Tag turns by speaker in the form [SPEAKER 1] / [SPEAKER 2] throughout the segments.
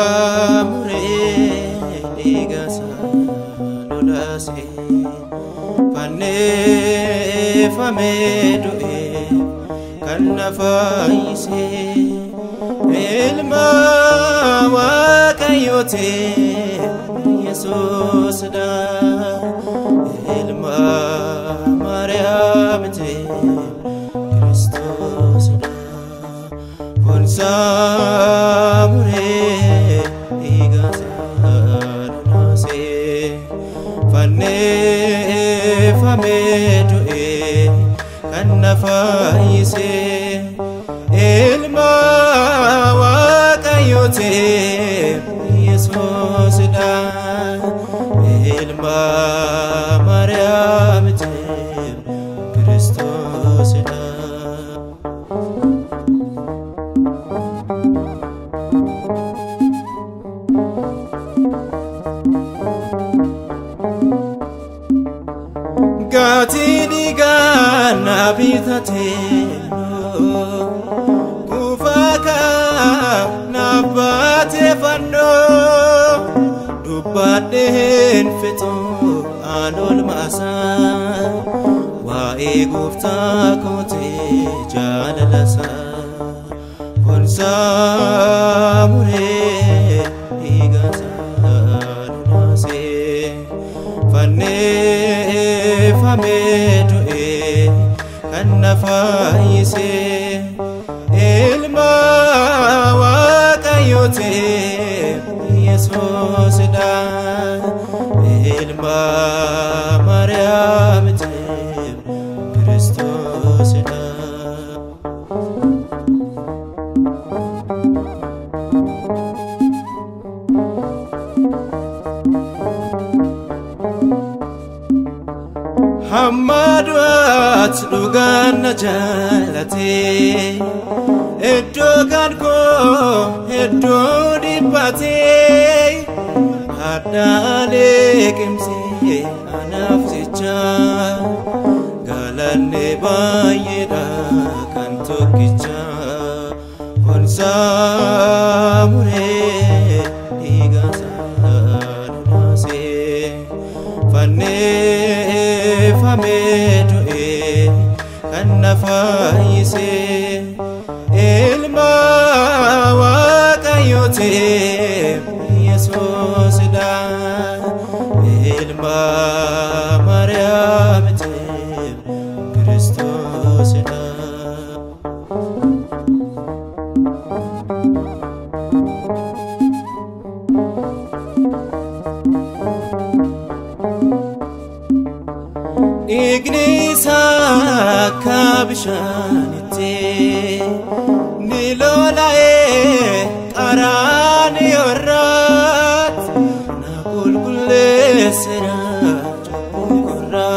[SPEAKER 1] Samure digasa lolase Pane fame doe kanna faise Ilma wakayote Jesus da Ilma Maryam te Christos da Samure digasa lolase Pane fame doe kanna faise Ilma wakayote Jesus da Ilma Maryam te Christos da Gati digana bitateno Kufaka nabate fando Dubaden feto anol masa Wae gufta kote jalalasa Samure digasa lolase Pane fame doe kanna faise Ilma wakayote Jesus da Ilma Maryam te Christos da Hamadwat dugan jalate Eddo kanko eddo dipate Adale kimse anafsicha Galane bayeda kantokicha Samure digasa lolase Pane fame doe kanna faise Ilma wakayote Jesus da Ilma Maryam te Christos da Ignisa kabshanite Nilolae karani orat Nakulkule sera chapukura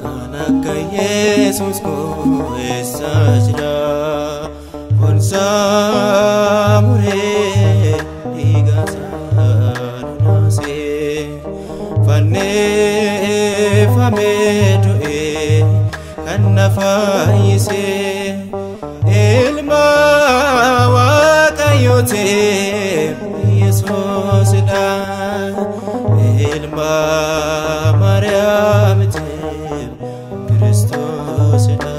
[SPEAKER 1] Kanaka Jesus ko esajra Samure digasa lolase Pane fame doe kanna faise Ilma wakayote Jesus da Ilma Maryam te Christos da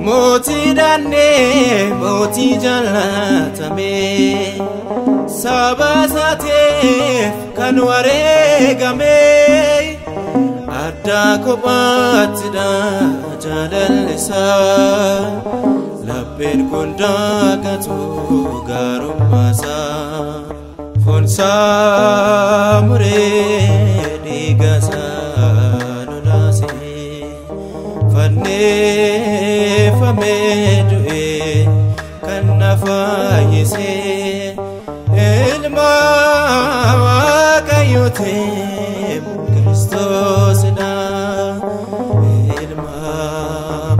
[SPEAKER 1] Moti danne moti jalatame Sabasate kanware game Adda kobatida jalalisa Labbeen kunda gatu garumasa Samure digasa lolase Fanne du'e kan na fayyise ilma waaqayyootiin Kiristoosidha ilma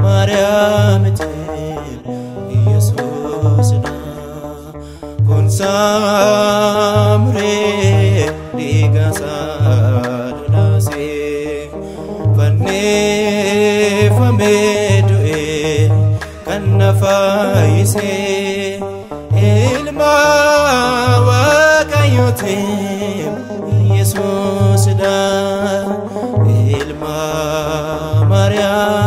[SPEAKER 1] Maariyaamitiin Yesuusidha kun saamuree dhiiga isaa lolaasee fannifamee du'e kan na fayyise ilma waaqayyootiin Yesuusidha ilma Maariyaam